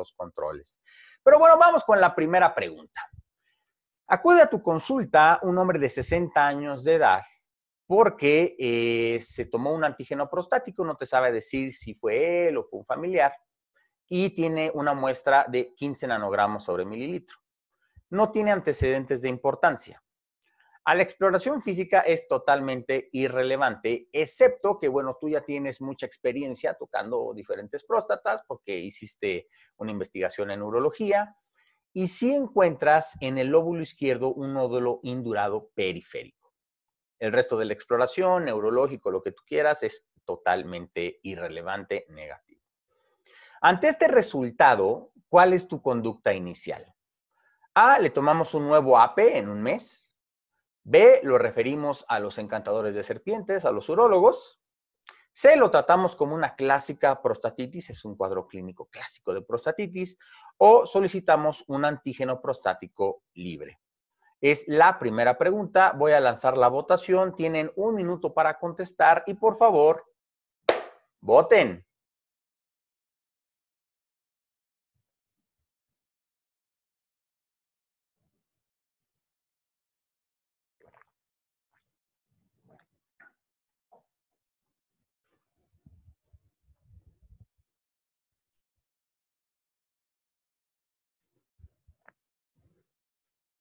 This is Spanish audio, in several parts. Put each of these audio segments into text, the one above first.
los controles. Pero bueno, vamos con la primera pregunta. Acude a tu consulta un hombre de 60 años de edad porque se tomó un antígeno prostático, no te sabe decir si fue él o fue un familiar, y tiene una muestra de 15 nanogramos sobre mililitro. No tiene antecedentes de importancia. A la exploración física es totalmente irrelevante, excepto que, bueno, tú ya tienes mucha experiencia tocando diferentes próstatas porque hiciste una investigación en urología y si encuentras en el lóbulo izquierdo un nódulo indurado periférico. El resto de la exploración, neurológico, lo que tú quieras, es totalmente irrelevante, negativo. Ante este resultado, ¿cuál es tu conducta inicial? A, le tomamos un nuevo AP en un mes. B, lo referimos a los encantadores de serpientes, a los urólogos. C, lo tratamos como una clásica prostatitis, es un cuadro clínico clásico de prostatitis, o solicitamos un antígeno prostático libre. Es la primera pregunta, voy a lanzar la votación, tienen 1 minuto para contestar y por favor, voten.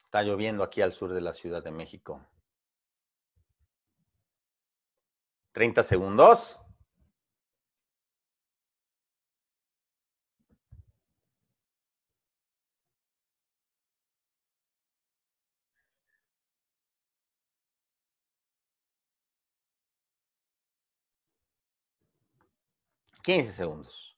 Está lloviendo aquí al sur de la Ciudad de México. 30 segundos. $15 segundos.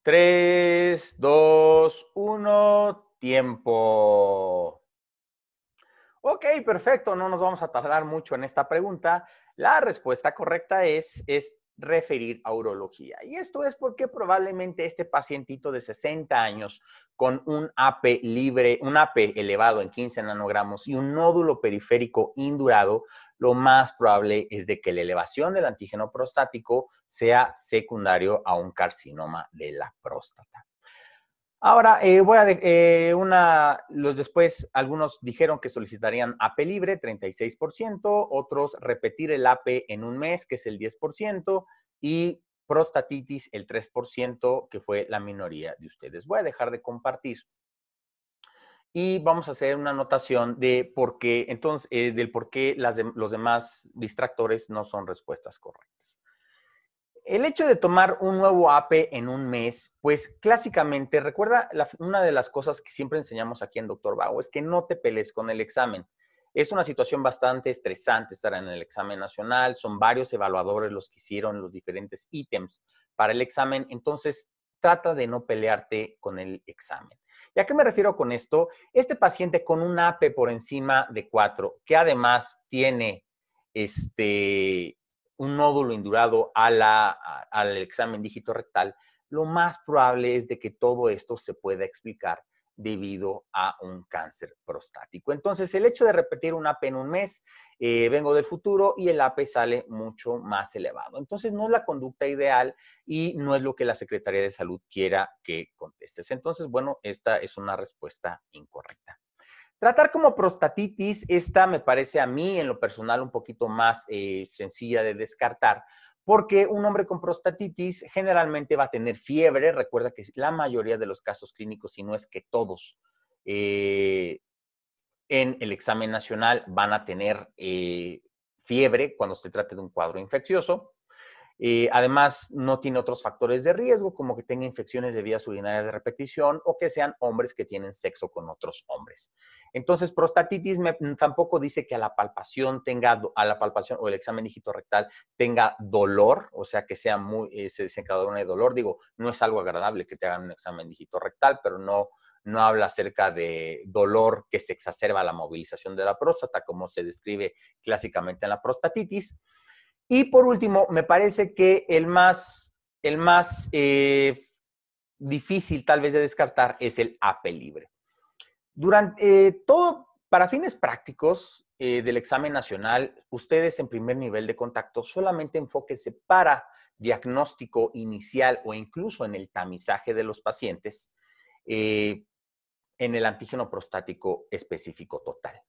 Tres, dos, uno, tiempo. Ok, perfecto, no nos vamos a tardar mucho en esta pregunta. La respuesta correcta es referir a urología. Y esto es porque probablemente este pacientito de 60 años con un AP libre, un AP elevado en 15 nanogramos y un nódulo periférico indurado, lo más probable es de que la elevación del antígeno prostático sea secundario a un carcinoma de la próstata. Ahora, después algunos dijeron que solicitarían AP libre, 36%, otros repetir el AP en un mes, que es el 10%, y prostatitis, el 3%, que fue la minoría de ustedes. Voy a dejar de compartir. Y vamos a hacer una anotación de por qué, entonces, del por qué los demás distractores no son respuestas correctas. El hecho de tomar un nuevo AP en un mes, pues clásicamente, recuerda, una de las cosas que siempre enseñamos aquí en Dr. Bau es que no te pelees con el examen. Es una situación bastante estresante estar en el examen nacional, son varios evaluadores los que hicieron los diferentes ítems para el examen, entonces trata de no pelearte con el examen. ¿Y a qué me refiero con esto? Este paciente con un AP por encima de 4, que además tiene un nódulo indurado al examen dígito rectal, lo más probable es de que todo esto se pueda explicar debido a un cáncer prostático. Entonces, el hecho de repetir un AP en un mes, vengo del futuro y el AP sale mucho más elevado. Entonces, no es la conducta ideal y no es lo que la Secretaría de Salud quiera que contestes. Entonces, bueno, esta es una respuesta incorrecta. Tratar como prostatitis, esta me parece a mí en lo personal un poquito más sencilla de descartar, porque un hombre con prostatitis generalmente va a tener fiebre. Recuerda que la mayoría de los casos clínicos, si no es que todos, en el examen nacional van a tener fiebre cuando se trate de un cuadro infeccioso. Además, no tiene otros factores de riesgo, como que tenga infecciones de vías urinarias de repetición o que sean hombres que tienen sexo con otros hombres. Entonces, prostatitis tampoco dice que a la palpación o el examen dígito rectal tenga dolor, o sea, que sea se desencadene de dolor. Digo, no es algo agradable que te hagan un examen dígito rectal, pero no habla acerca de dolor que se exacerba la movilización de la próstata, como se describe clásicamente en la prostatitis. Y por último, me parece que el más difícil tal vez de descartar es el AP libre. Durante todo Para fines prácticos del examen nacional, ustedes en primer nivel de contacto solamente enfóquense para diagnóstico inicial o incluso en el tamizaje de los pacientes en el antígeno prostático específico total.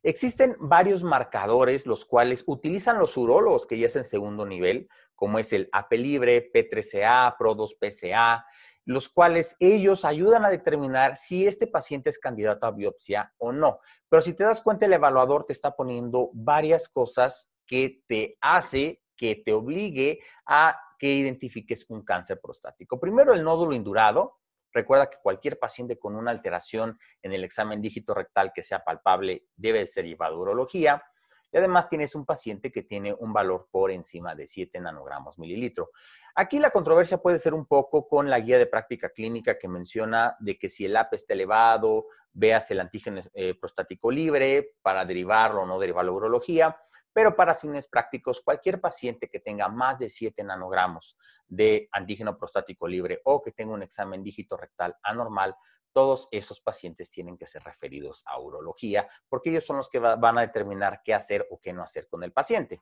Existen varios marcadores los cuales utilizan los urólogos que ya es en segundo nivel, como es el AP libre, P3CA, Pro2PCA, los cuales ellos ayudan a determinar si este paciente es candidato a biopsia o no. Pero si te das cuenta, el evaluador te está poniendo varias cosas que te hace, que te obligue a que identifiques un cáncer prostático. Primero, el nódulo indurado. Recuerda que cualquier paciente con una alteración en el examen dígito rectal que sea palpable debe ser llevado a urología. Y además tienes un paciente que tiene un valor por encima de 7 nanogramos mililitro. Aquí la controversia puede ser un poco con la guía de práctica clínica que menciona de que si el AP está elevado, veas el antígeno prostático libre para derivarlo o no derivarlo a urología. Pero para fines prácticos, cualquier paciente que tenga más de 7 nanogramos de antígeno prostático libre o que tenga un examen dígito rectal anormal, todos esos pacientes tienen que ser referidos a urología porque ellos son los que van a determinar qué hacer o qué no hacer con el paciente.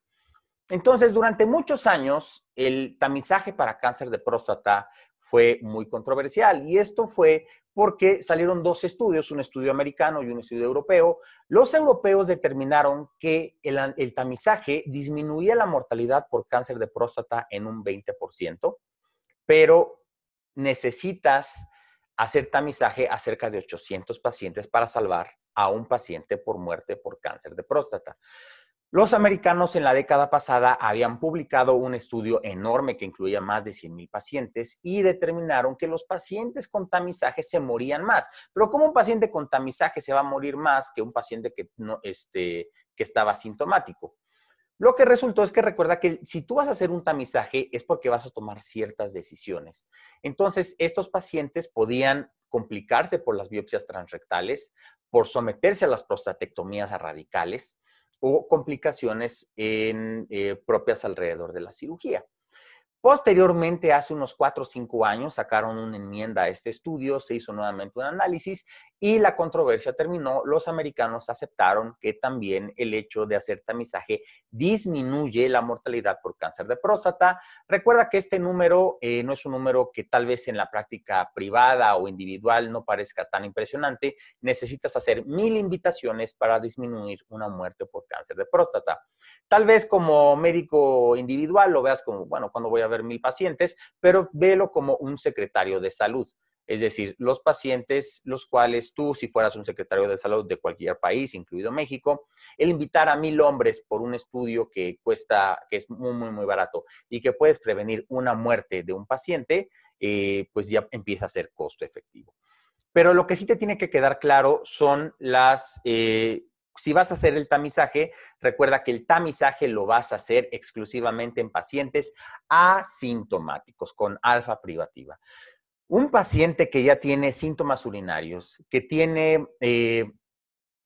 Entonces, durante muchos años, el tamizaje para cáncer de próstata fue muy controversial y esto fue porque salieron dos estudios, un estudio americano y un estudio europeo. Los europeos determinaron que el tamizaje disminuía la mortalidad por cáncer de próstata en un 20%, pero necesitas hacer tamizaje a cerca de 800 pacientes para salvar a un paciente por muerte por cáncer de próstata. Los americanos en la década pasada habían publicado un estudio enorme que incluía más de 100,000 pacientes y determinaron que los pacientes con tamizaje se morían más. Pero ¿cómo un paciente con tamizaje se va a morir más que un paciente que, no, que estaba asintomático? Lo que resultó es que recuerda que si tú vas a hacer un tamizaje es porque vas a tomar ciertas decisiones. Entonces, estos pacientes podían complicarse por las biopsias transrectales, por someterse a las prostatectomías radicales o complicaciones propias alrededor de la cirugía. Posteriormente, hace unos 4 o 5 años, sacaron una enmienda a este estudio, se hizo nuevamente un análisis y la controversia terminó. Los americanos aceptaron que también el hecho de hacer tamizaje disminuye la mortalidad por cáncer de próstata. Recuerda que este número no es un número que tal vez en la práctica privada o individual no parezca tan impresionante. Necesitas hacer 1,000 invitaciones para disminuir una muerte por cáncer de próstata. Tal vez como médico individual lo veas como, bueno, cuando voy a ver 1,000 pacientes, pero velo como un secretario de salud. Es decir, los pacientes, los cuales tú, si fueras un secretario de salud de cualquier país, incluido México, el invitar a 1,000 hombres por un estudio que cuesta, que es muy, muy, muy barato y que puedes prevenir una muerte de un paciente, pues ya empieza a ser costo efectivo. Pero lo que sí te tiene que quedar claro son si vas a hacer el tamizaje, recuerda que el tamizaje lo vas a hacer exclusivamente en pacientes asintomáticos con alfa privativa. Un paciente que ya tiene síntomas urinarios, que tiene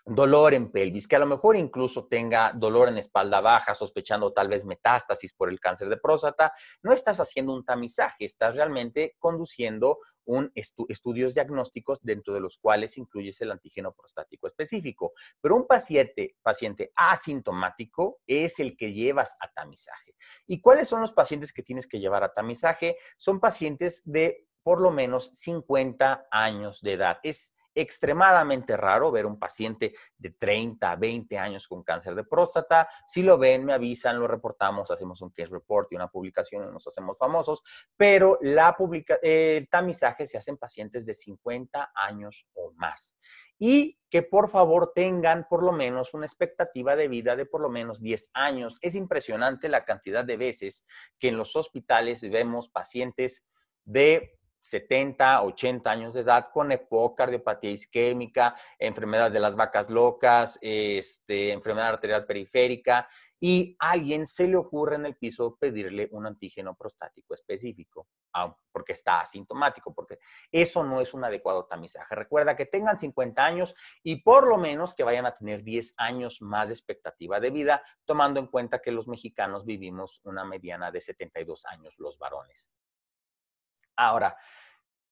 dolor en pelvis, que a lo mejor incluso tenga dolor en espalda baja, sospechando tal vez metástasis por el cáncer de próstata, no estás haciendo un tamizaje, estás realmente conduciendo estudios diagnósticos dentro de los cuales incluyes el antígeno prostático específico. Pero un paciente asintomático es el que llevas a tamizaje. ¿Y cuáles son los pacientes que tienes que llevar a tamizaje? Son pacientes de por lo menos 50 años de edad. Es extremadamente raro ver un paciente de 30, 20 años con cáncer de próstata. Si lo ven, me avisan, lo reportamos, hacemos un case report y una publicación y nos hacemos famosos, pero el tamizaje se hace en pacientes de 50 años o más. Y que por favor tengan por lo menos una expectativa de vida de por lo menos 10 años. Es impresionante la cantidad de veces que en los hospitales vemos pacientes de 70, 80 años de edad con EPOC, cardiopatía isquémica, enfermedad de las vacas locas, enfermedad arterial periférica, y a alguien se le ocurre en el piso pedirle un antígeno prostático específico, porque está asintomático, porque eso no es un adecuado tamizaje. Recuerda que tengan 50 años y por lo menos que vayan a tener 10 años más de expectativa de vida, tomando en cuenta que los mexicanos vivimos una mediana de 72 años los varones. Ahora,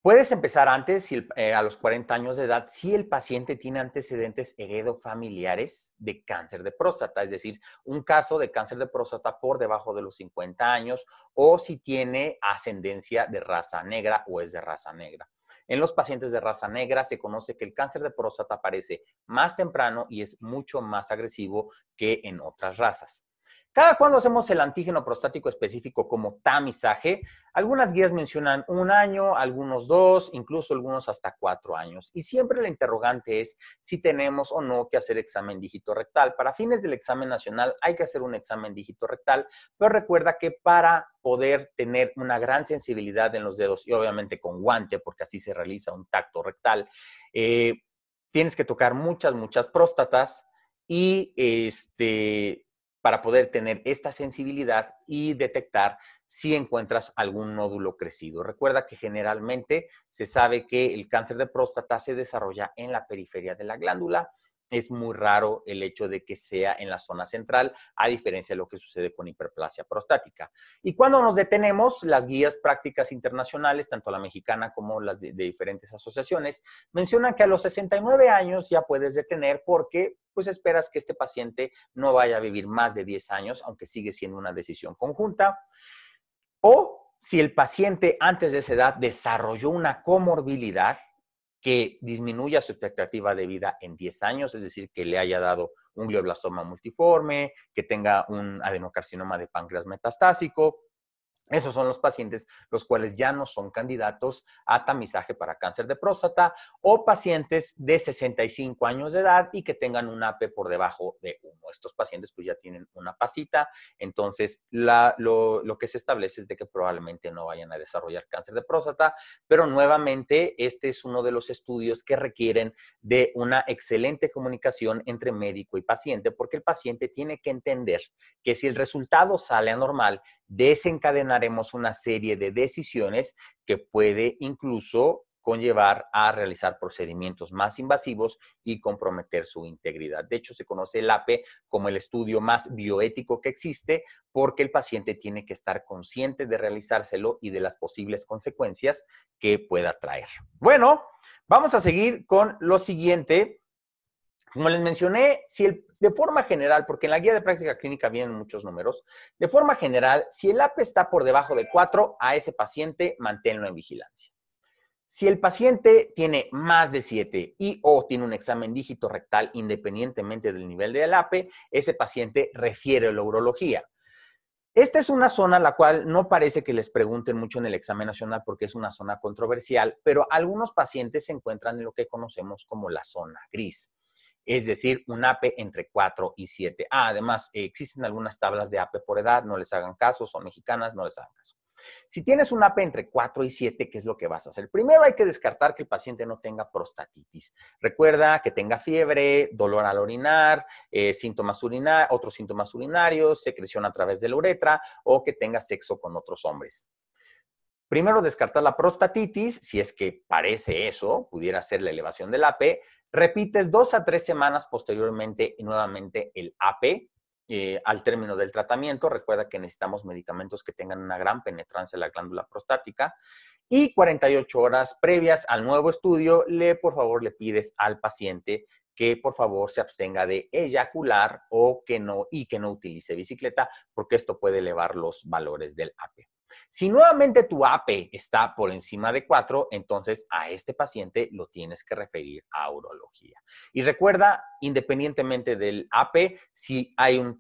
Puedes empezar antes, a los 40 años de edad, si el paciente tiene antecedentes heredofamiliares de cáncer de próstata, es decir, un caso de cáncer de próstata por debajo de los 50 años o si tiene ascendencia de raza negra o es de raza negra. En los pacientes de raza negra se conoce que el cáncer de próstata aparece más temprano y es mucho más agresivo que en otras razas. Cada cuando hacemos el antígeno prostático específico como tamizaje, algunas guías mencionan 1 año, algunos 2, incluso algunos hasta 4 años. Y siempre la interrogante es si tenemos o no que hacer examen dígito rectal. Para fines del examen nacional hay que hacer un examen dígito rectal, pero recuerda que para poder tener una gran sensibilidad en los dedos y obviamente con guante, porque así se realiza un tacto rectal, tienes que tocar muchas próstatas y para poder tener esta sensibilidad y detectar si encuentras algún nódulo crecido. Recuerda que generalmente se sabe que el cáncer de próstata se desarrolla en la periferia de la glándula. Es muy raro el hecho de que sea en la zona central, a diferencia de lo que sucede con hiperplasia prostática. Y cuando nos detenemos, las guías prácticas internacionales, tanto la mexicana como las de diferentes asociaciones, mencionan que a los 69 años ya puedes detener porque pues esperas que este paciente no vaya a vivir más de 10 años, aunque sigue siendo una decisión conjunta. O si el paciente antes de esa edad desarrolló una comorbilidad que disminuya su expectativa de vida en 10 años, es decir, que le haya dado un glioblastoma multiforme, que tenga un adenocarcinoma de páncreas metastásico. Esos son los pacientes los cuales ya no son candidatos a tamizaje para cáncer de próstata o pacientes de 65 años de edad y que tengan un AP por debajo de 1. Estos pacientes pues ya tienen una pasita, entonces lo que se establece es de que probablemente no vayan a desarrollar cáncer de próstata, pero nuevamente este es uno de los estudios que requieren de una excelente comunicación entre médico y paciente, porque el paciente tiene que entender que si el resultado sale anormal, desencadenaremos una serie de decisiones que puede incluso conllevar a realizar procedimientos más invasivos y comprometer su integridad. De hecho, se conoce el AP como el estudio más bioético que existe porque el paciente tiene que estar consciente de realizárselo y de las posibles consecuencias que pueda traer. Bueno, vamos a seguir con lo siguiente. Como les mencioné, de forma general, porque en la guía de práctica clínica vienen muchos números, de forma general, si el AP está por debajo de 4, a ese paciente manténlo en vigilancia. Si el paciente tiene más de 7 y o tiene un examen dígito rectal independientemente del nivel del AP, ese paciente refiere a la urología. Esta es una zona a la cual no parece que les pregunten mucho en el examen nacional porque es una zona controversial, pero algunos pacientes se encuentran en lo que conocemos como la zona gris. Es decir, un AP entre 4 y 7. Además, existen algunas tablas de AP por edad, no les hagan caso, son mexicanas, no les hagan caso. Si tienes un AP entre 4 y 7, ¿qué es lo que vas a hacer? Primero hay que descartar que el paciente no tenga prostatitis. Recuerda que tenga fiebre, dolor al orinar, otros síntomas urinarios, secreción a través de la uretra o que tenga sexo con otros hombres. Primero descartar la prostatitis, si es que parece eso, pudiera ser la elevación del AP. Repites 2 a 3 semanas posteriormente y nuevamente el AP al término del tratamiento. Recuerda que necesitamos medicamentos que tengan una gran penetrancia en la glándula prostática. Y 48 horas previas al nuevo estudio, por favor le pides al paciente que por favor se abstenga de eyacular o que no utilice bicicleta, porque esto puede elevar los valores del AP. Si nuevamente tu AP está por encima de 4, entonces a este paciente lo tienes que referir a urología. Y recuerda, independientemente del AP, si hay un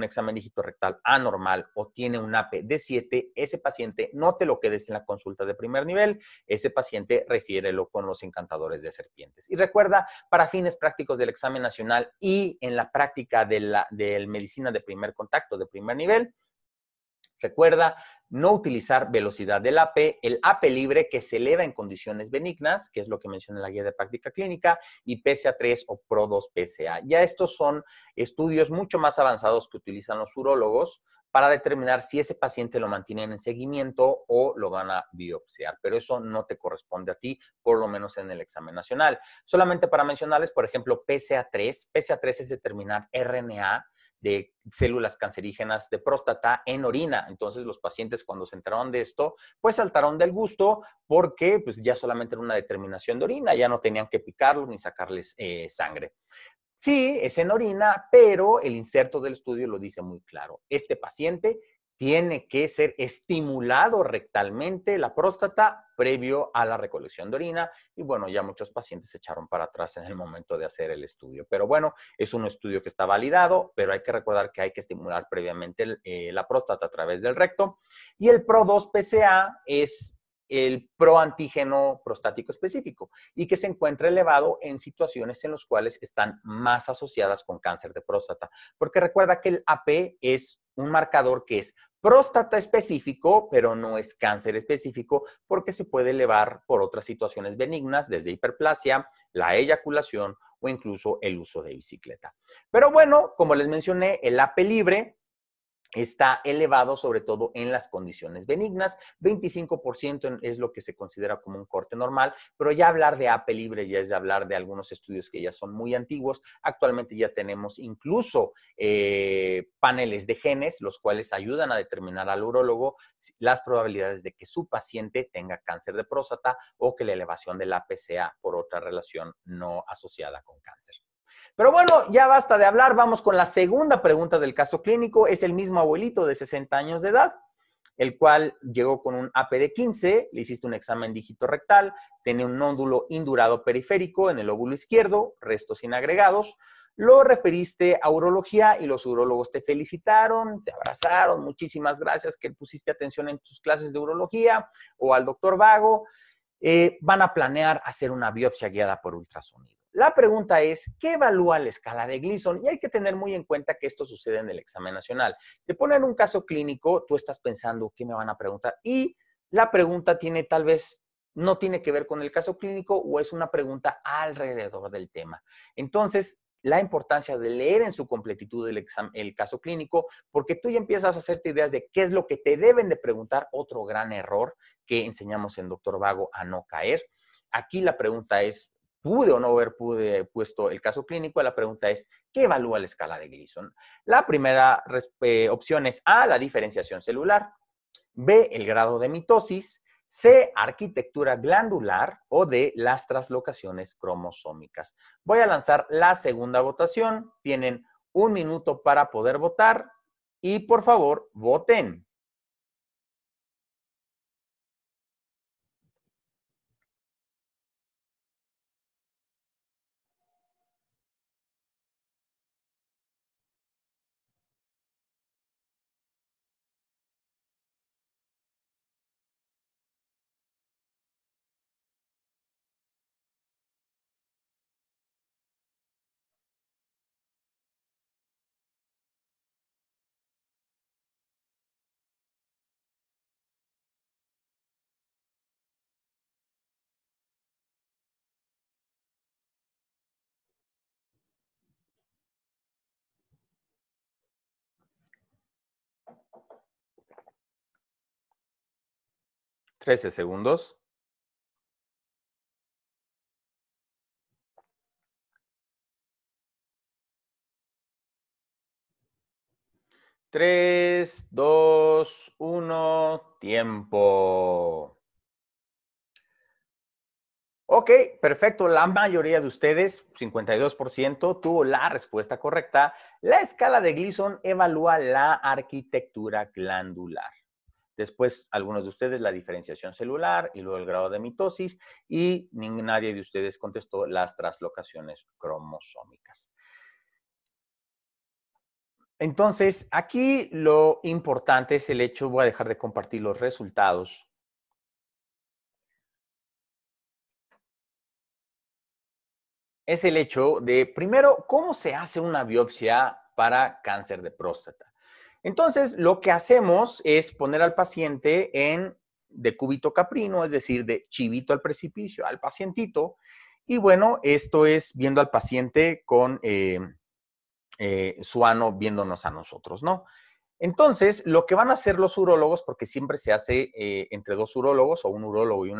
examen dígito rectal anormal o tiene un AP de 7, ese paciente no te lo quedes en la consulta de primer nivel, ese paciente refiérelo con los encantadores de serpientes. Y recuerda, para fines prácticos del examen nacional y en la práctica de medicina de primer contacto de primer nivel, recuerda no utilizar velocidad del AP, el AP libre que se eleva en condiciones benignas, que es lo que menciona la guía de práctica clínica, y PSA3 o PRO2-PSA. Ya estos son estudios mucho más avanzados que utilizan los urólogos para determinar si ese paciente lo mantienen en seguimiento o lo van a biopsiar, pero eso no te corresponde a ti, por lo menos en el examen nacional. Solamente para mencionarles, por ejemplo, PSA3 es determinar RNA de células cancerígenas de próstata en orina. Entonces, los pacientes cuando se enteraron de esto, pues saltaron del gusto porque pues, ya solamente era una determinación de orina, ya no tenían que picarlos ni sacarles sangre. Sí, es en orina, pero el inserto del estudio lo dice muy claro. Este paciente tiene que ser estimulado rectalmente la próstata previo a la recolección de orina y bueno, ya muchos pacientes se echaron para atrás en el momento de hacer el estudio. Pero bueno, es un estudio que está validado, pero hay que recordar que hay que estimular previamente la próstata a través del recto y el PRO2-PCA es el proantígeno prostático específico y que se encuentra elevado en situaciones en las cuales están más asociadas con cáncer de próstata. Porque recuerda que el AP es un marcador que es próstata específico, pero no es cáncer específico, porque se puede elevar por otras situaciones benignas, desde hiperplasia, la eyaculación o incluso el uso de bicicleta. Pero bueno, como les mencioné, el AP libre está elevado sobre todo en las condiciones benignas, 25% es lo que se considera como un corte normal, pero ya hablar de AP libre ya es de hablar de algunos estudios que ya son muy antiguos. Actualmente ya tenemos incluso paneles de genes, los cuales ayudan a determinar al urólogo las probabilidades de que su paciente tenga cáncer de próstata o que la elevación del AP sea por otra relación no asociada con cáncer. Pero bueno, ya basta de hablar, vamos con la segunda pregunta del caso clínico. Es el mismo abuelito de 60 años de edad, el cual llegó con un AP de 15, le hiciste un examen dígito rectal, tiene un nódulo indurado periférico en el lóbulo izquierdo, restos sin agregados, lo referiste a urología y los urólogos te felicitaron, te abrazaron, muchísimas gracias que pusiste atención en tus clases de urología o al doctor Vago. Van a planear hacer una biopsia guiada por ultrasonido. La pregunta es, ¿qué evalúa la escala de Gleason? Y hay que tener muy en cuenta que esto sucede en el examen nacional. Te ponen un caso clínico, tú estás pensando, ¿qué me van a preguntar? Y la pregunta tiene tal vez, no tiene que ver con el caso clínico o es una pregunta alrededor del tema. Entonces, la importancia de leer en su completitud el caso clínico, porque tú ya empiezas a hacerte ideas de qué es lo que te deben de preguntar, otro gran error que enseñamos en Doctor Vago a no caer. Aquí la pregunta es, ¿pude o no haber puesto el caso clínico? La pregunta es, ¿qué evalúa la escala de Gleason? La primera opción es A, la diferenciación celular, B, el grado de mitosis, C, arquitectura glandular o D, las traslocaciones cromosómicas. Voy a lanzar la segunda votación. Tienen 1 minuto para poder votar y por favor, voten. ¿13 segundos? 3, 2, 1, tiempo. Ok, perfecto. La mayoría de ustedes, 52%, tuvo la respuesta correcta. La escala de Gleason evalúa la arquitectura glandular. Después, algunos de ustedes la diferenciación celular y luego el grado de mitosis y nadie de ustedes contestó las traslocaciones cromosómicas. Entonces, aquí lo importante es el hecho, voy a dejar de compartir los resultados. Es el hecho de, primero, cómo se hace una biopsia para cáncer de próstata. Entonces, lo que hacemos es poner al paciente en decúbito caprino, es decir, de chivito al precipicio, al pacientito. Y bueno, esto es viendo al paciente con su ano viéndonos a nosotros, ¿no? Entonces, lo que van a hacer los urólogos, porque siempre se hace entre dos urólogos o un urólogo y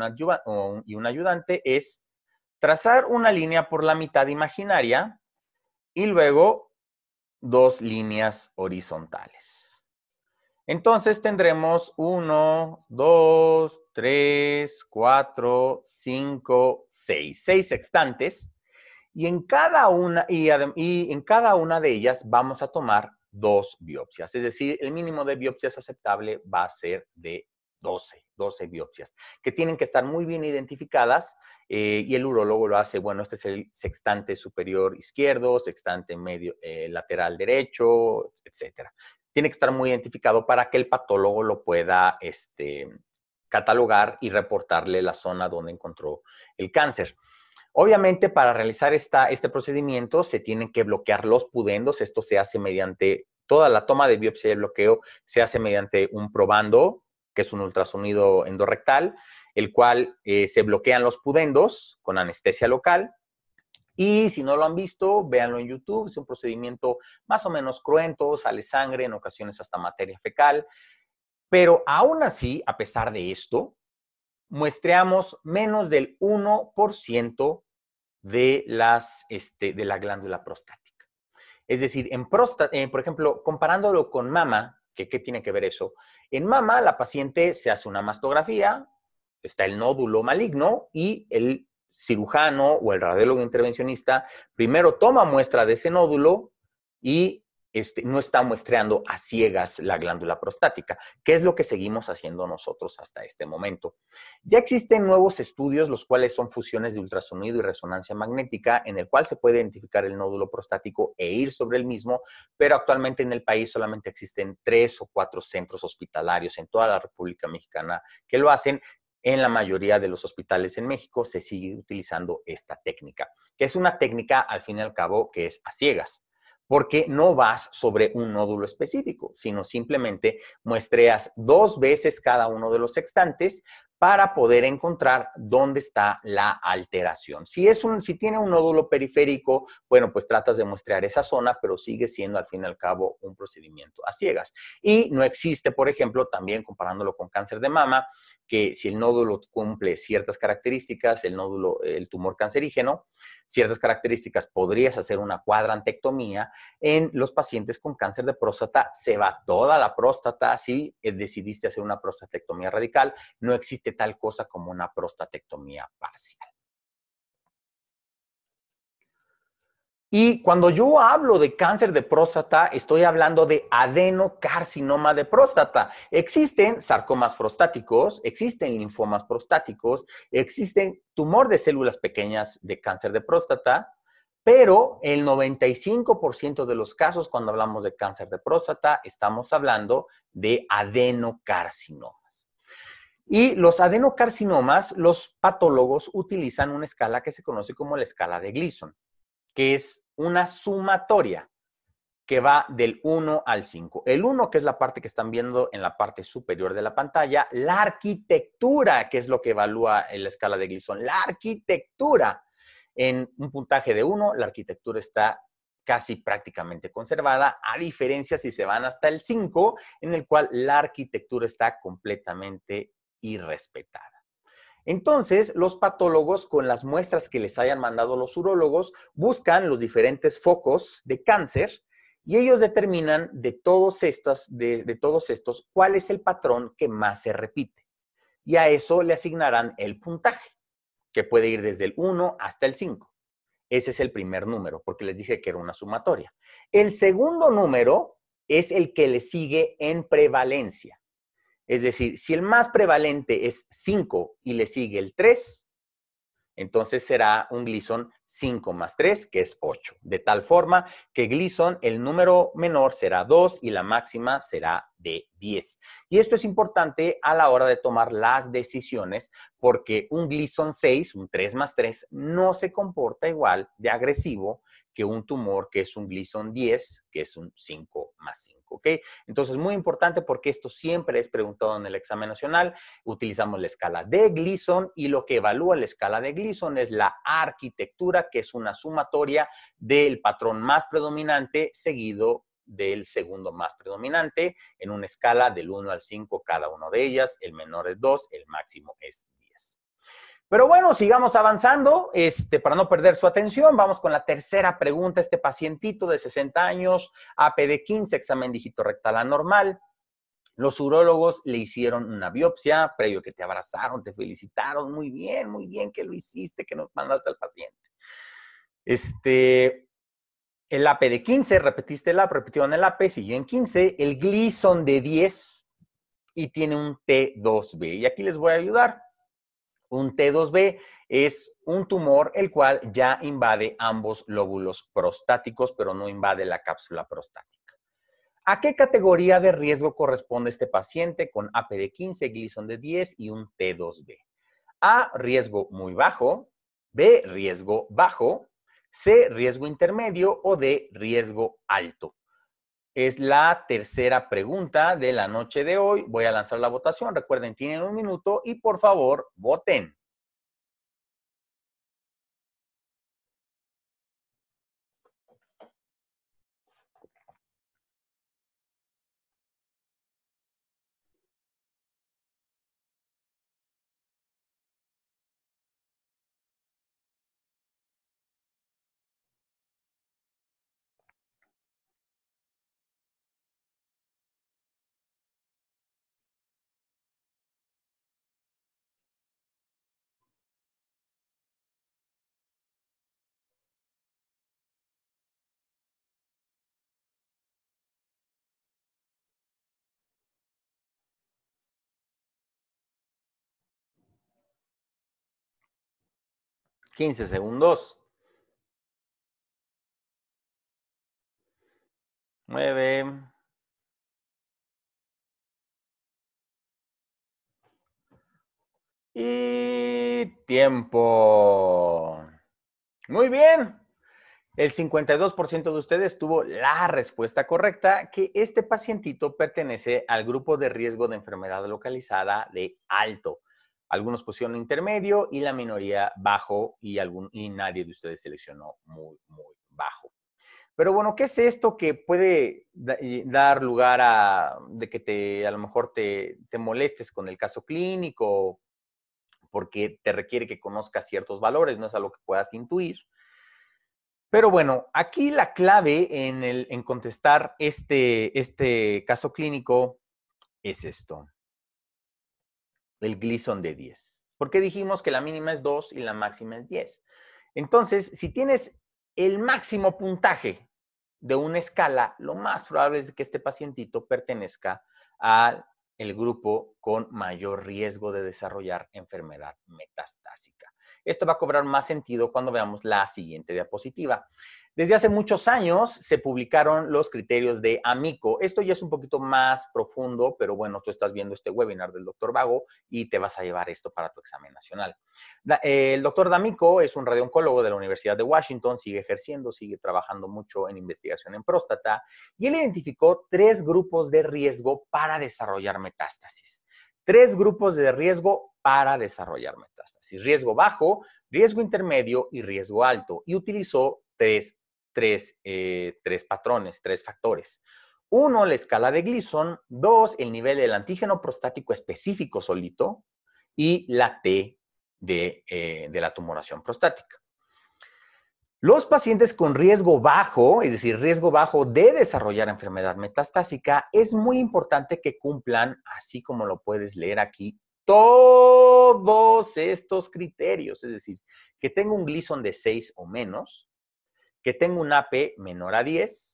un ayudante, es trazar una línea por la mitad imaginaria y luego dos líneas horizontales. Entonces tendremos 1, 2, 3, 4, 5, 6. 6 sextantes. Y en cada una de ellas vamos a tomar 2 biopsias. Es decir, el mínimo de biopsias aceptable va a ser de 12 biopsias, que tienen que estar muy bien identificadas y el urólogo lo hace, bueno, este es el sextante superior izquierdo, sextante medio lateral derecho, etcétera. Tiene que estar muy identificado para que el patólogo lo pueda catalogar y reportarle la zona donde encontró el cáncer. Obviamente, para realizar este procedimiento se tienen que bloquear los pudendos. Esto se hace mediante, toda la toma de biopsia y bloqueo se hace mediante un probando, que es un ultrasonido endorrectal, el cual se bloquean los pudendos con anestesia local. Y si no lo han visto, véanlo en YouTube. Es un procedimiento más o menos cruento, sale sangre, en ocasiones hasta materia fecal. Pero aún así, a pesar de esto, muestreamos menos del 1% de la glándula prostática. Es decir, por ejemplo, comparándolo con mama, ¿qué tiene que ver eso? En mama, la paciente se hace una mastografía, está el nódulo maligno y el cirujano o el radiólogo intervencionista primero toma muestra de ese nódulo y no está muestreando a ciegas la glándula prostática, que es lo que seguimos haciendo nosotros hasta este momento. Ya existen nuevos estudios, los cuales son fusiones de ultrasonido y resonancia magnética, en el cual se puede identificar el nódulo prostático e ir sobre el mismo, pero actualmente en el país solamente existen 3 o 4 centros hospitalarios en toda la República Mexicana que lo hacen. En la mayoría de los hospitales en México se sigue utilizando esta técnica, que es una técnica, al fin y al cabo, que es a ciegas, porque no vas sobre un nódulo específico, sino simplemente muestreas 2 veces cada uno de los sextantes para poder encontrar dónde está la alteración. Si tiene un nódulo periférico, bueno, pues tratas de muestrear esa zona, pero sigue siendo al fin y al cabo un procedimiento a ciegas. Y no existe, por ejemplo, también comparándolo con cáncer de mama, que si el nódulo cumple ciertas características, el tumor cancerígeno, ciertas características, podrías hacer una cuadrantectomía. En los pacientes con cáncer de próstata se va toda la próstata. Si decidiste hacer una prostatectomía radical, no existe tal cosa como una prostatectomía parcial. Y cuando yo hablo de cáncer de próstata, estoy hablando de adenocarcinoma de próstata. Existen sarcomas prostáticos, existen linfomas prostáticos, existen tumor de células pequeñas de cáncer de próstata, pero el 95% de los casos cuando hablamos de cáncer de próstata estamos hablando de adenocarcinomas. Y los adenocarcinomas, los patólogos utilizan una escala que se conoce como la escala de Gleason, que es una sumatoria que va del 1 al 5. El 1, que es la parte que están viendo en la parte superior de la pantalla, la arquitectura, que es lo que evalúa en la escala de Gleason, la arquitectura. En un puntaje de 1, la arquitectura está casi prácticamente conservada, a diferencia si se van hasta el 5, en el cual la arquitectura está completamente irrespetada. Entonces, los patólogos, con las muestras que les hayan mandado los urólogos, buscan los diferentes focos de cáncer y ellos determinan de todos estos cuál es el patrón que más se repite. Y a eso le asignarán el puntaje, que puede ir desde el 1 hasta el 5. Ese es el primer número, porque les dije que era una sumatoria. El segundo número es el que le sigue en prevalencia. Es decir, si el más prevalente es 5 y le sigue el 3, entonces será un Gleason 5 más 3, que es 8. De tal forma que Gleason, el número menor será 2 y la máxima será de 10. Y esto es importante a la hora de tomar las decisiones, porque un Gleason 6, un 3 más 3, no se comporta igual de agresivo que un tumor que es un Gleason 10, que es un 5 más 5, ¿ok? Entonces, muy importante porque esto siempre es preguntado en el examen nacional. Utilizamos la escala de Gleason y lo que evalúa la escala de Gleason es la arquitectura, que es una sumatoria del patrón más predominante seguido del segundo más predominante en una escala del 1 al 5 cada uno de ellas. El menor es 2, el máximo es 10. Pero bueno, sigamos avanzando. Para no perder su atención, vamos con la tercera pregunta. Este pacientito de 60 años, APD-15, examen dígito rectal anormal. Los urólogos le hicieron una biopsia, previo que te abrazaron, te felicitaron. Muy bien que lo hiciste, que nos mandaste al paciente. El AP de 15, repetiste el AP, repitieron el AP, siguió en 15, el Gleason de 10 y tiene un T2B. Y aquí les voy a ayudar. Un T2B es un tumor el cual ya invade ambos lóbulos prostáticos, pero no invade la cápsula prostática. ¿A qué categoría de riesgo corresponde este paciente con AP de 15, Gleason de 10 y un T2B? A, riesgo muy bajo, B, riesgo bajo, C, riesgo intermedio o D, riesgo alto. Es la tercera pregunta de la noche de hoy. Voy a lanzar la votación. Recuerden, tienen un minuto y por favor, voten. $15 segundos. 9. Y tiempo. Muy bien. El 52% de ustedes tuvo la respuesta correcta, que este pacientito pertenece al grupo de riesgo de enfermedad localizada de alto. Algunos pusieron intermedio y la minoría bajo y nadie de ustedes seleccionó muy bajo. Pero bueno, ¿qué es esto que puede dar lugar a de que a lo mejor te molestes con el caso clínico porque te requiere que conozcas ciertos valores, no es algo que puedas intuir? Pero bueno, aquí la clave en contestar este caso clínico es esto, el Gleason de 10. ¿Por qué dijimos que la mínima es 2 y la máxima es 10? Entonces, si tienes el máximo puntaje de una escala, lo más probable es que este pacientito pertenezca al grupo con mayor riesgo de desarrollar enfermedad metastásica. Esto va a cobrar más sentido cuando veamos la siguiente diapositiva. Desde hace muchos años se publicaron los criterios de AMICO. Esto ya es un poquito más profundo, pero bueno, tú estás viendo este webinar del Dr. Vago y te vas a llevar esto para tu examen nacional. El doctor D'Amico es un radiooncólogo de la Universidad de Washington, sigue ejerciendo, sigue trabajando mucho en investigación en próstata y él identificó 3 grupos de riesgo para desarrollar metástasis. 3 grupos de riesgo para desarrollar metástasis. Riesgo bajo, riesgo intermedio y riesgo alto. Y utilizó tres patrones, 3 factores. 1, la escala de Gleason. 2, el nivel del antígeno prostático específico solito. Y la T de la tumoración prostática. Los pacientes con riesgo bajo, es decir, riesgo bajo de desarrollar enfermedad metastásica, es muy importante que cumplan, así como lo puedes leer aquí, todos estos criterios. Es decir, que tenga un Gleason de 6 o menos, que tenga un AP menor a 10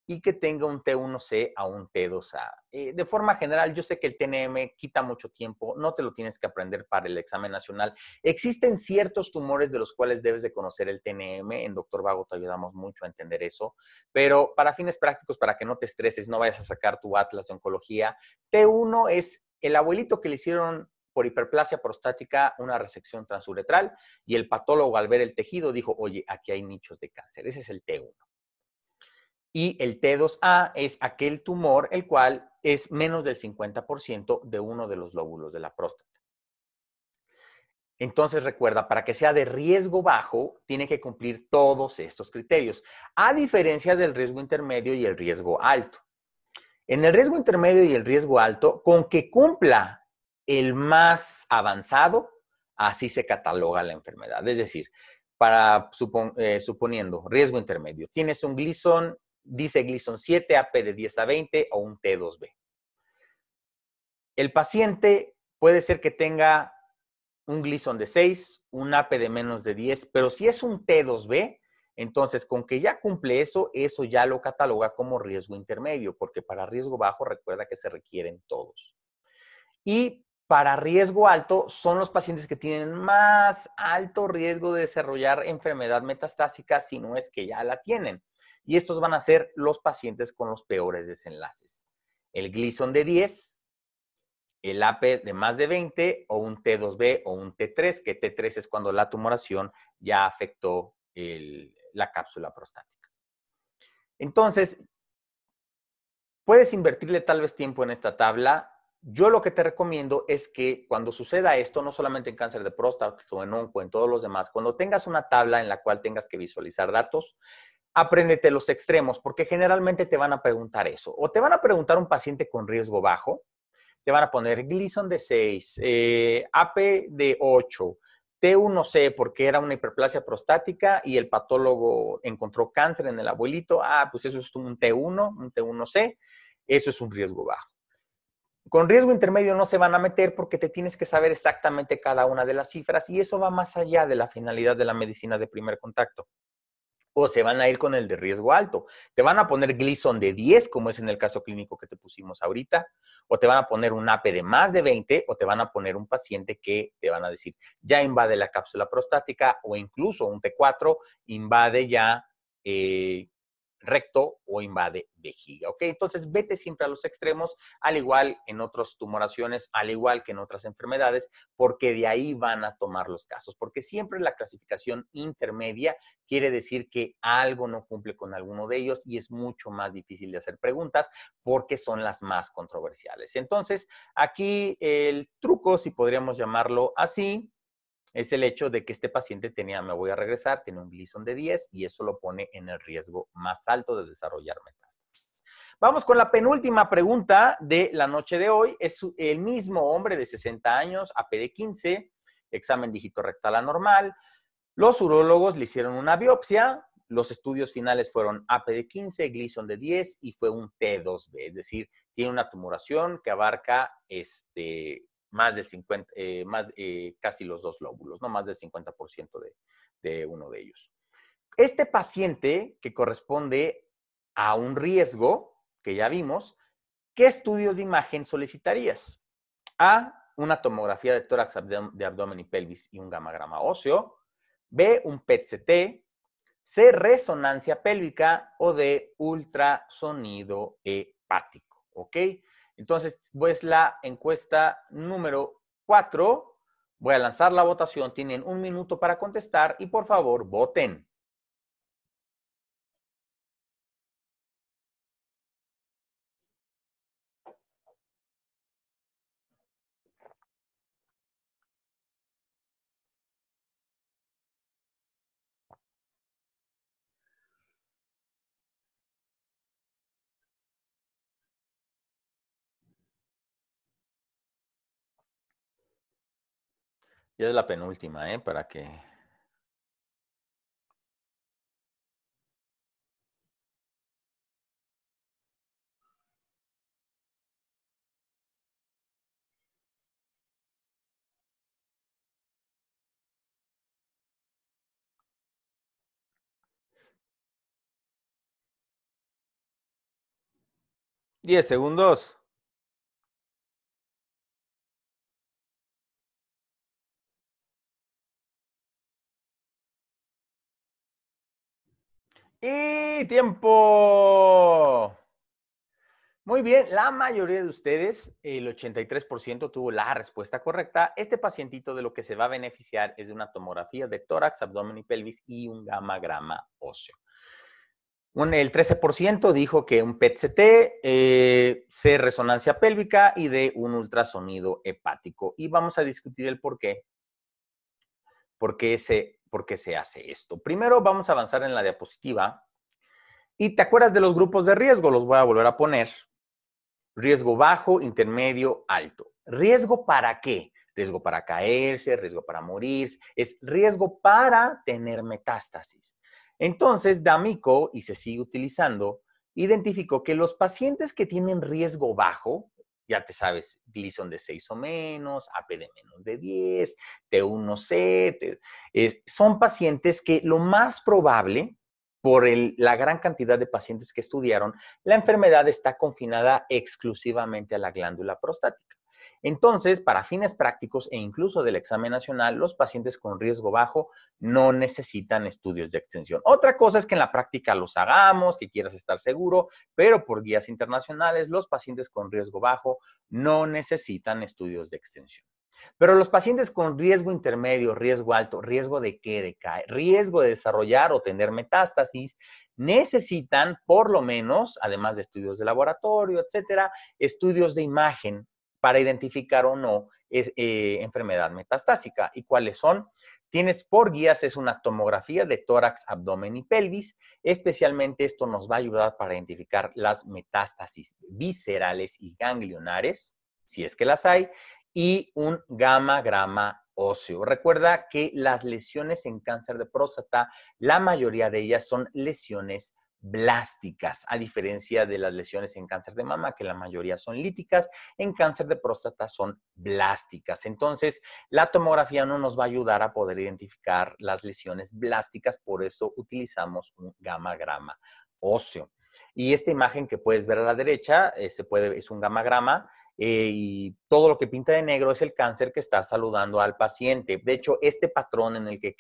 y que tenga un T1C a un T2A. De forma general, yo sé que el TNM quita mucho tiempo, no te lo tienes que aprender para el examen nacional. Existen ciertos tumores de los cuales debes de conocer el TNM. En Dr. Vago te ayudamos mucho a entender eso, pero para fines prácticos, para que no te estreses, no vayas a sacar tu atlas de oncología. T1 es el abuelito que le hicieron por hiperplasia prostática una resección transuretral y el patólogo al ver el tejido dijo, oye, aquí hay nichos de cáncer. Ese es el T1. Y el T2A es aquel tumor el cual es menos del 50% de uno de los lóbulos de la próstata. Entonces recuerda, para que sea de riesgo bajo, tiene que cumplir todos estos criterios, a diferencia del riesgo intermedio y el riesgo alto. En el riesgo intermedio y el riesgo alto, con que cumpla el más avanzado, así se cataloga la enfermedad. Es decir, suponiendo riesgo intermedio, tienes un Gleason, dice Gleason 7, AP de 10 a 20 o un T2B. El paciente puede ser que tenga un Gleason de 6, un AP de menos de 10, pero si es un T2B, entonces con que ya cumple eso, eso ya lo cataloga como riesgo intermedio, porque para riesgo bajo recuerda que se requieren todos. Y para riesgo alto son los pacientes que tienen más alto riesgo de desarrollar enfermedad metastásica si no es que ya la tienen. Y estos van a ser los pacientes con los peores desenlaces. El Gleason de 10, el AP de más de 20 o un T2B o un T3, que T3 es cuando la tumoración ya afectó la cápsula prostática. Entonces, puedes invertirle tal vez tiempo en esta tabla. Yo lo que te recomiendo es que cuando suceda esto, no solamente en cáncer de próstata o en onco, en todos los demás, cuando tengas una tabla en la cual tengas que visualizar datos, apréndete los extremos, porque generalmente te van a preguntar eso. O te van a preguntar un paciente con riesgo bajo, te van a poner Gleason de 6, AP de 8, T1C porque era una hiperplasia prostática y el patólogo encontró cáncer en el abuelito. Pues eso es un T1, un T1C, eso es un riesgo bajo. Con riesgo intermedio no se van a meter porque te tienes que saber exactamente cada una de las cifras y eso va más allá de la finalidad de la medicina de primer contacto. O se van a ir con el de riesgo alto. Te van a poner Gleason de 10, como es en el caso clínico que te pusimos ahorita, o te van a poner un AP de más de 20, o te van a poner un paciente que te van a decir, ya invade la cápsula prostática, o incluso un T4 invade ya recto o invade vejiga, ¿ok? Entonces, vete siempre a los extremos, al igual en otras tumoraciones, al igual que en otras enfermedades, porque de ahí van a tomar los casos, porque siempre la clasificación intermedia quiere decir que algo no cumple con alguno de ellos y es mucho más difícil de hacer preguntas porque son las más controversiales. Entonces, aquí el truco, si podríamos llamarlo así, es el hecho de que este paciente tenía, me voy a regresar, tiene un Gleason de 10 y eso lo pone en el riesgo más alto de desarrollar metástasis. Vamos con la penúltima pregunta de la noche de hoy. Es el mismo hombre de 60 años, AP de 15, examen dígito rectal anormal. Los urólogos le hicieron una biopsia. Los estudios finales fueron AP de 15, Gleason de 10 y fue un T2B, es decir, tiene una tumoración que abarca más del 50, casi los dos lóbulos, no más del 50% de uno de ellos. Este paciente que corresponde a un riesgo que ya vimos, ¿qué estudios de imagen solicitarías? A, una tomografía de tórax, de abdomen y pelvis y un gammagrama óseo. B, un PET-CT. C, resonancia pélvica o D, ultrasonido hepático, ¿ok? Entonces, pues la encuesta número 4, voy a lanzar la votación, tienen 1 minuto para contestar y por favor, voten. Ya es la penúltima, para que... ¡10 segundos! ¡Y tiempo! Muy bien, la mayoría de ustedes, el 83% tuvo la respuesta correcta. Este pacientito de lo que se va a beneficiar es de una tomografía de tórax, abdomen y pelvis y un gammagrama óseo. El 13% dijo que un PET-CT, C, resonancia pélvica y D, un ultrasonido hepático. Y vamos a discutir el por qué. ¿Por qué se hace esto? Primero vamos a avanzar en la diapositiva. Y te acuerdas de los grupos de riesgo, los voy a volver a poner. Riesgo bajo, intermedio, alto. ¿Riesgo para qué? riesgo para caerse, riesgo para morir, es riesgo para tener metástasis. Entonces, D'Amico, y se sigue utilizando, identificó que los pacientes que tienen riesgo bajo, ya te sabes, Gleason de 6 o menos, AP de menos de 10, T1C, son pacientes que lo más probable, por la gran cantidad de pacientes que estudiaron, la enfermedad está confinada exclusivamente a la glándula prostática. Entonces, para fines prácticos e incluso del examen nacional, los pacientes con riesgo bajo no necesitan estudios de extensión. Otra cosa es que en la práctica los hagamos, que quieras estar seguro, pero por guías internacionales, los pacientes con riesgo bajo no necesitan estudios de extensión. Pero los pacientes con riesgo intermedio, riesgo alto, riesgo de que decae, riesgo de desarrollar o tener metástasis, necesitan por lo menos, además de estudios de laboratorio, etcétera, estudios de imagen para identificar o no enfermedad metastásica. ¿Y cuáles son? Tienes por guías, es una tomografía de tórax, abdomen y pelvis. Especialmente esto nos va a ayudar para identificar las metástasis viscerales y ganglionares, si es que las hay, y un gamma-grama óseo. Recuerda que las lesiones en cáncer de próstata, la mayoría de ellas son lesiones blásticas, a diferencia de las lesiones en cáncer de mama, que la mayoría son líticas, en cáncer de próstata son blásticas. Entonces, la tomografía no nos va a ayudar a poder identificar las lesiones blásticas, por eso utilizamos un gamma-grama óseo. Y esta imagen que puedes ver a la derecha es un gamma-grama, y todo lo que pinta de negro es el cáncer que está saludando al paciente. De hecho, este patrón en el que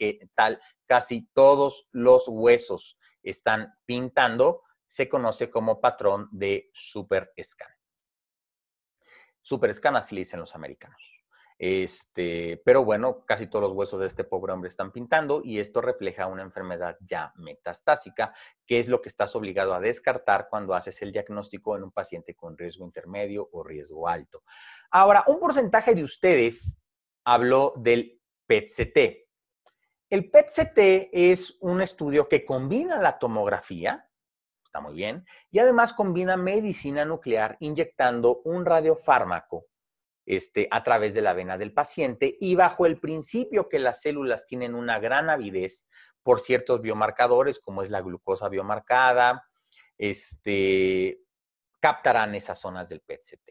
casi todos los huesos están pintando se conoce como patrón de super scan. Super scan, así le dicen los americanos. Pero bueno, casi todos los huesos de este pobre hombre están pintando y esto refleja una enfermedad ya metastásica, que es lo que estás obligado a descartar cuando haces el diagnóstico en un paciente con riesgo intermedio o riesgo alto. Ahora, un porcentaje de ustedes habló del PET-CT. El PET-CT es un estudio que combina la tomografía, está muy bien, y además combina medicina nuclear inyectando un radiofármaco a través de la vena del paciente y bajo el principio que las células tienen una gran avidez por ciertos biomarcadores, como es la glucosa biomarcada, captarán esas zonas del PET-CT.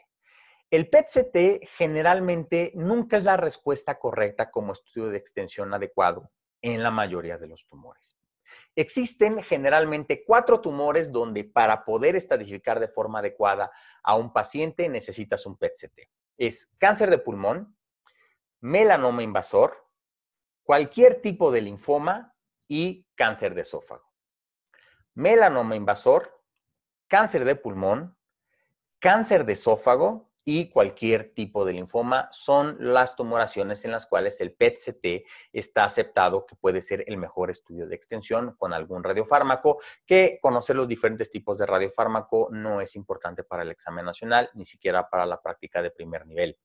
El PET-CT generalmente nunca es la respuesta correcta como estudio de extensión adecuado en la mayoría de los tumores. Existen generalmente 4 tumores donde para poder estadificar de forma adecuada a un paciente necesitas un PET-CT. Es cáncer de pulmón, melanoma invasor, cualquier tipo de linfoma y cáncer de esófago. Melanoma invasor, cáncer de pulmón, cáncer de esófago y cualquier tipo de linfoma son las tumoraciones en las cuales el PET-CT está aceptado que puede ser el mejor estudio de extensión con algún radiofármaco, que conocer los diferentes tipos de radiofármaco no es importante para el examen nacional, ni siquiera para la práctica de primer nivel.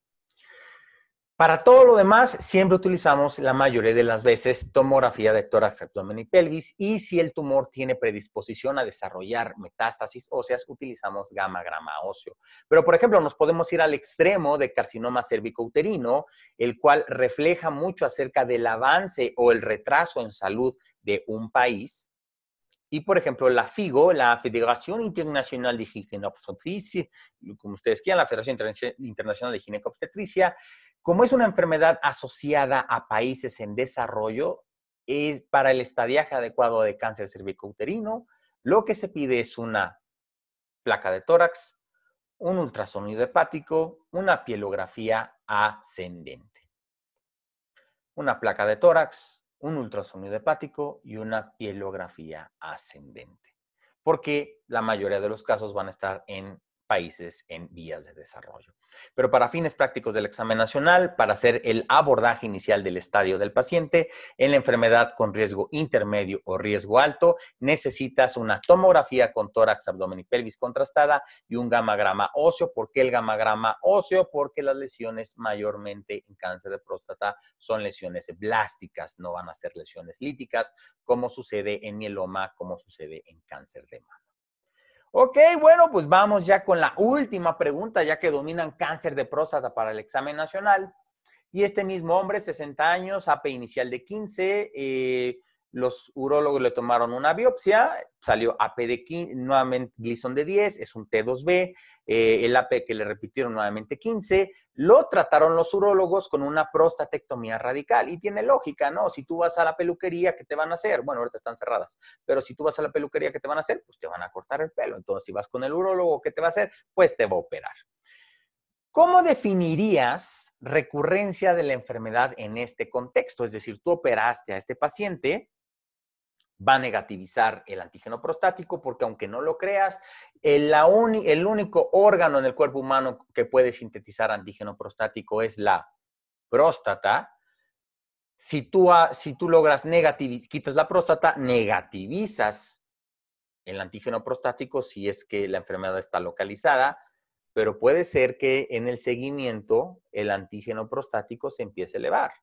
Para todo lo demás, siempre utilizamos la mayoría de las veces tomografía de tórax, abdomen y pelvis, y si el tumor tiene predisposición a desarrollar metástasis óseas, utilizamos gamma-grama óseo. Pero, por ejemplo, nos podemos ir al extremo de carcinoma cérvico-uterino, el cual refleja mucho acerca del avance o el retraso en salud de un país. Y, por ejemplo, la FIGO, la Federación Internacional de Gineco-Obstetricia, como ustedes quieran, la Federación Internacional de Gineco-Obstetricia, como es una enfermedad asociada a países en desarrollo, para el estadiaje adecuado de cáncer cervicouterino, lo que se pide es una placa de tórax, un ultrasonido hepático, una pielografía ascendente. Una placa de tórax, un ultrasonido hepático y una pielografía ascendente. Porque la mayoría de los casos van a estar en países en vías de desarrollo. Pero para fines prácticos del examen nacional, para hacer el abordaje inicial del estadio del paciente en la enfermedad con riesgo intermedio o riesgo alto, necesitas una tomografía con tórax, abdomen y pelvis contrastada y un gamma-grama óseo. ¿Por qué el gamma-grama óseo? Porque las lesiones mayormente en cáncer de próstata son lesiones blásticas, no van a ser lesiones líticas, como sucede en mieloma, como sucede en cáncer de mama. Ok, bueno, pues vamos ya con la última pregunta, ya que dominan cáncer de próstata para el examen nacional. Y este mismo hombre, 60 años, AP inicial de 15, los urólogos le tomaron una biopsia, salió AP de 15, nuevamente Gleason de 10, es un T2B, el AP que le repitieron nuevamente 15, lo trataron los urólogos con una prostatectomía radical. Y tiene lógica, ¿no? Si tú vas a la peluquería, ¿qué te van a hacer? Bueno, ahorita están cerradas, pero si tú vas a la peluquería, ¿qué te van a hacer? Pues te van a cortar el pelo. Entonces, si vas con el urólogo, ¿qué te va a hacer? Pues te va a operar. ¿Cómo definirías recurrencia de la enfermedad en este contexto? Es decir, tú operaste a este paciente, va a negativizar el antígeno prostático porque aunque no lo creas, el único órgano en el cuerpo humano que puede sintetizar antígeno prostático es la próstata. Si tú logras quitas la próstata, negativizas el antígeno prostático si es que la enfermedad está localizada, pero puede ser que en el seguimiento el antígeno prostático se empiece a elevar.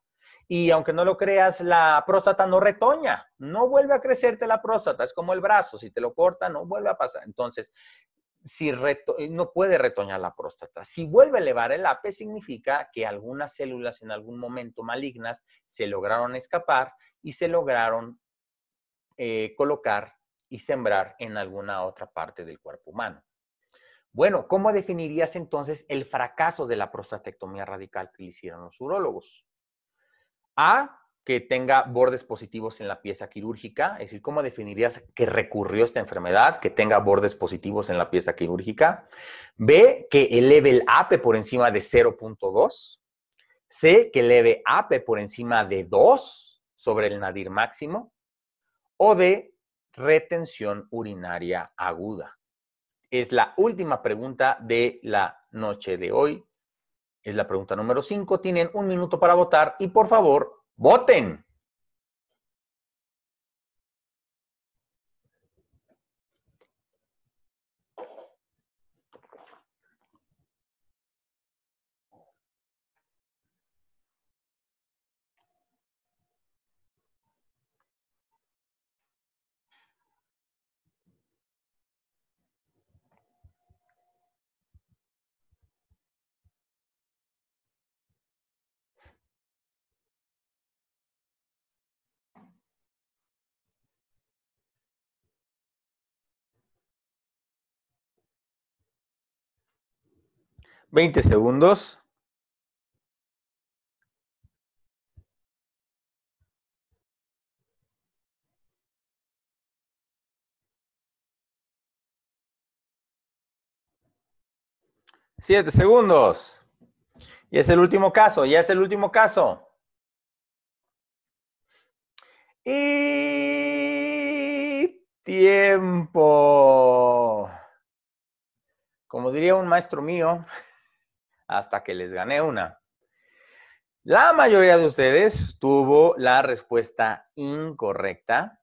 Y aunque no lo creas, la próstata no retoña, no vuelve a crecerte la próstata, es como el brazo, si te lo corta no vuelve a pasar. Entonces, no puede retoñar la próstata. Si vuelve a elevar el AP, significa que algunas células en algún momento malignas se lograron escapar y se lograron colocar y sembrar en alguna otra parte del cuerpo humano. Bueno, ¿cómo definirías entonces el fracaso de la prostatectomía radical que le hicieron los urólogos? A, que tenga bordes positivos en la pieza quirúrgica, es decir, ¿cómo definirías que recurrió esta enfermedad, que tenga bordes positivos en la pieza quirúrgica? B, que eleve el AP por encima de 0.2. C, que eleve AP por encima de 2 sobre el nadir máximo. O D, retención urinaria aguda. Es la última pregunta de la noche de hoy. Es la pregunta número 5. Tienen 1 minuto para votar y por favor, voten. ¿20 segundos? ¿7 segundos? Y es el último caso, ya es el último caso. Y tiempo. Como diría un maestro mío, hasta que les gané una. La mayoría de ustedes tuvo la respuesta incorrecta.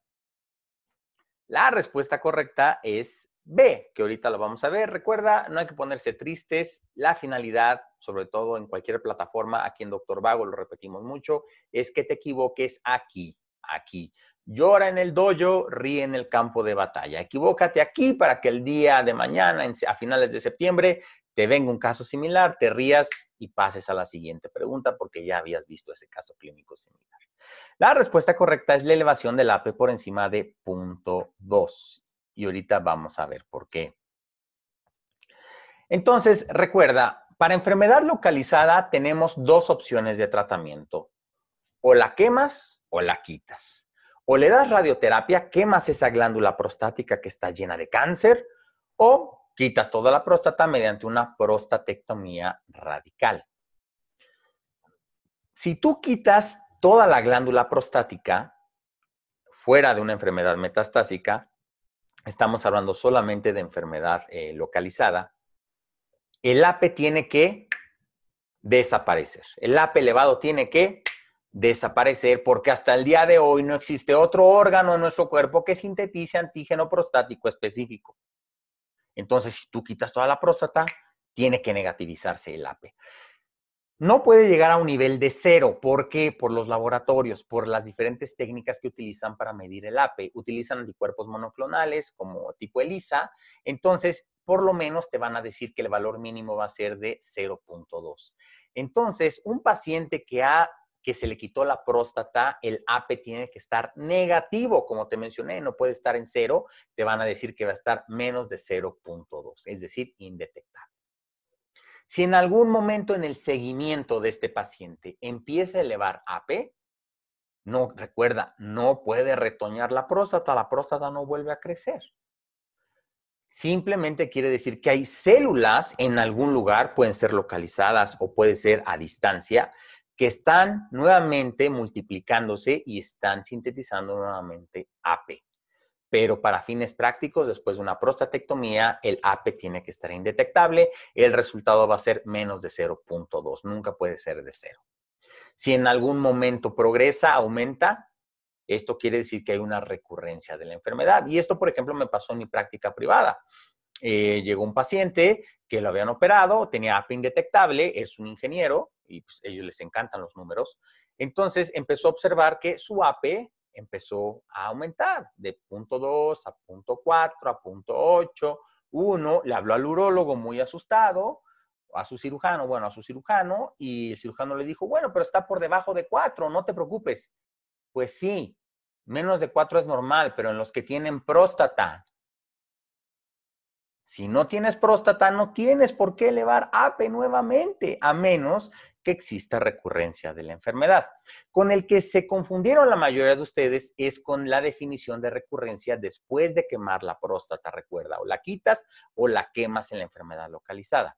La respuesta correcta es B, que ahorita lo vamos a ver. Recuerda, no hay que ponerse tristes. La finalidad, sobre todo en cualquier plataforma, aquí en Dr. Vago lo repetimos mucho, es que te equivoques aquí. Llora en el dojo, ríe en el campo de batalla. Equivócate aquí para que el día de mañana, a finales de septiembre, te venga un caso similar, te rías y pases a la siguiente pregunta porque ya habías visto ese caso clínico similar. La respuesta correcta es la elevación del AP por encima de 0.2. Y ahorita vamos a ver por qué. Entonces, recuerda, para enfermedad localizada tenemos 2 opciones de tratamiento. O la quemas o la quitas. O le das radioterapia, quemas esa glándula prostática que está llena de cáncer, o quitas toda la próstata mediante una prostatectomía radical. Si tú quitas toda la glándula prostática, fuera de una enfermedad metastásica, estamos hablando solamente de enfermedad localizada, el AP tiene que desaparecer. El AP elevado tiene que desaparecer porque hasta el día de hoy no existe otro órgano en nuestro cuerpo que sintetice antígeno prostático específico. Entonces, si tú quitas toda la próstata, tiene que negativizarse el AP. No puede llegar a un nivel de 0. ¿Por qué? Por los laboratorios, por las diferentes técnicas que utilizan para medir el AP. Utilizan anticuerpos monoclonales como tipo ELISA. Entonces, por lo menos te van a decir que el valor mínimo va a ser de 0.2. Entonces, un paciente que se le quitó la próstata, el AP tiene que estar negativo, como te mencioné, no puede estar en 0, te van a decir que va a estar menos de 0.2, es decir, indetectable. Si en algún momento en el seguimiento de este paciente empieza a elevar AP, no, recuerda, no puede retoñar la próstata no vuelve a crecer. Simplemente quiere decir que hay células en algún lugar, pueden ser localizadas o puede ser a distancia, que están nuevamente multiplicándose y están sintetizando nuevamente AP. Pero para fines prácticos, después de una prostatectomía, el AP tiene que estar indetectable. El resultado va a ser menos de 0.2, nunca puede ser de 0. Si en algún momento progresa, aumenta, esto quiere decir que hay una recurrencia de la enfermedad. Y esto, por ejemplo, me pasó en mi práctica privada. Llegó un paciente que lo habían operado, tenía AP indetectable, es un ingeniero y pues, a ellos les encantan los números. Entonces empezó a observar que su AP empezó a aumentar de 0.2 a 0.4 a 0.8, 1, le habló al urólogo muy asustado, a su cirujano, y el cirujano le dijo, bueno, pero está por debajo de 4, no te preocupes. Pues sí, menos de 4 es normal, pero en los que tienen próstata. Si no tienes próstata, no tienes por qué elevar AP nuevamente, a menos que exista recurrencia de la enfermedad. Con el que se confundieron la mayoría de ustedes es con la definición de recurrencia después de quemar la próstata, recuerda, o la quitas o la quemas en la enfermedad localizada.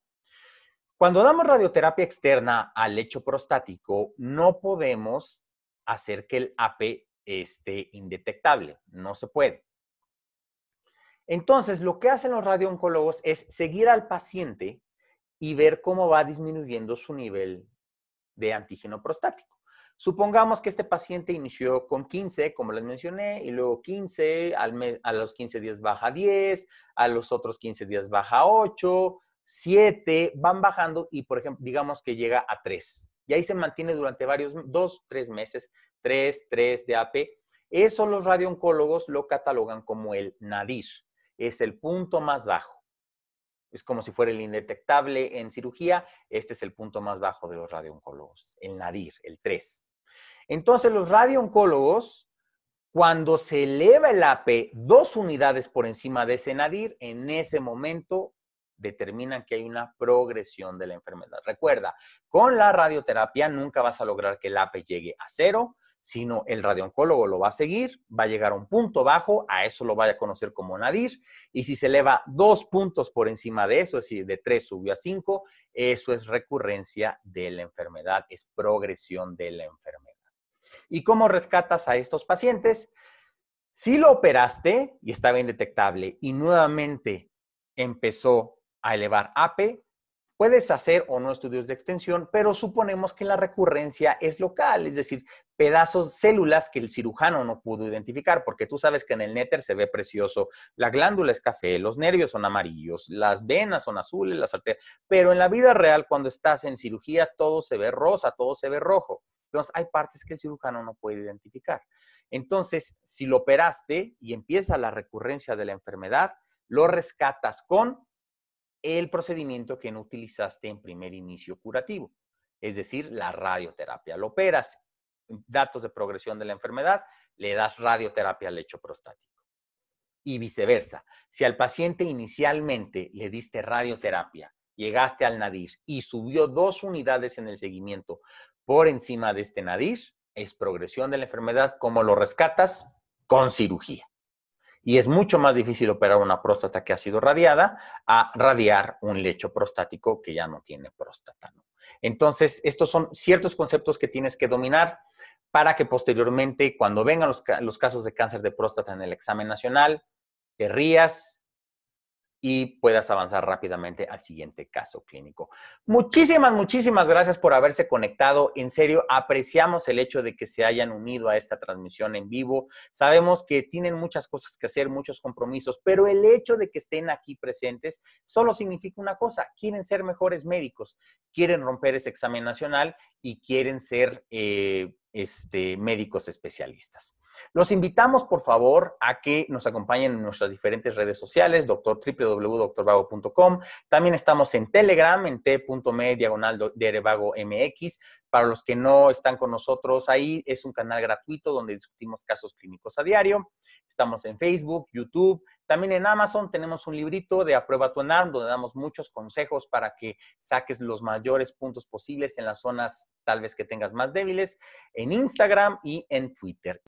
Cuando damos radioterapia externa al lecho prostático, no podemos hacer que el AP esté indetectable, no se puede. Entonces, lo que hacen los radiooncólogos es seguir al paciente y ver cómo va disminuyendo su nivel de antígeno prostático. Supongamos que este paciente inició con 15, como les mencioné, y luego 15, a los 15 días baja 10, a los otros 15 días baja 8, 7, van bajando y, por ejemplo, digamos que llega a 3. Y ahí se mantiene durante varios, 2, 3 meses, 3 de AP. Eso los radiooncólogos lo catalogan como el nadir. Es el punto más bajo. Es como si fuera el indetectable en cirugía. Este es el punto más bajo de los radiooncólogos, el nadir, el 3. Entonces, los radiooncólogos, cuando se eleva el AP 2 unidades por encima de ese nadir, en ese momento determinan que hay una progresión de la enfermedad. Recuerda, con la radioterapia nunca vas a lograr que el AP llegue a 0, sino el radiooncólogo lo va a seguir, va a llegar a un punto bajo, a eso lo vaya a conocer como nadir, y si se eleva 2 puntos por encima de eso, es decir, de 3 subió a 5, eso es recurrencia de la enfermedad, es progresión de la enfermedad. ¿Y cómo rescatas a estos pacientes? Si lo operaste y estaba indetectable y nuevamente empezó a elevar AP, puedes hacer o no estudios de extensión, pero suponemos que la recurrencia es local, es decir, pedazos, células que el cirujano no pudo identificar, porque tú sabes que en el néter se ve precioso, la glándula es café, los nervios son amarillos, las venas son azules, las arterias, pero en la vida real, cuando estás en cirugía, todo se ve rosa, todo se ve rojo. Entonces, hay partes que el cirujano no puede identificar. Entonces, si lo operaste y empieza la recurrencia de la enfermedad, lo rescatas con el procedimiento que no utilizaste en primer inicio curativo, es decir, la radioterapia. Lo operas, datos de progresión de la enfermedad, le das radioterapia al lecho prostático. Y viceversa, si al paciente inicialmente le diste radioterapia, llegaste al nadir y subió 2 unidades en el seguimiento por encima de este nadir, es progresión de la enfermedad. ¿Cómo lo rescatas? Con cirugía. Y es mucho más difícil operar una próstata que ha sido radiada a radiar un lecho prostático que ya no tiene próstata, ¿no? Entonces, estos son ciertos conceptos que tienes que dominar para que posteriormente, cuando vengan los casos de cáncer de próstata en el examen nacional, te rías y puedas avanzar rápidamente al siguiente caso clínico. Muchísimas gracias por haberse conectado. En serio, apreciamos el hecho de que se hayan unido a esta transmisión en vivo. Sabemos que tienen muchas cosas que hacer, muchos compromisos, pero el hecho de que estén aquí presentes solo significa una cosa: quieren ser mejores médicos, quieren romper ese examen nacional y quieren ser médicos especialistas. Los invitamos, por favor, a que nos acompañen en nuestras diferentes redes sociales, www.drvago.com. También estamos en Telegram, en t.me/drvagomx. Para los que no están con nosotros ahí, es un canal gratuito donde discutimos casos clínicos a diario. Estamos en Facebook, YouTube. También en Amazon tenemos un librito de Aprueba tu ENARM, donde damos muchos consejos para que saques los mayores puntos posibles en las zonas tal vez que tengas más débiles, en Instagram y en Twitter.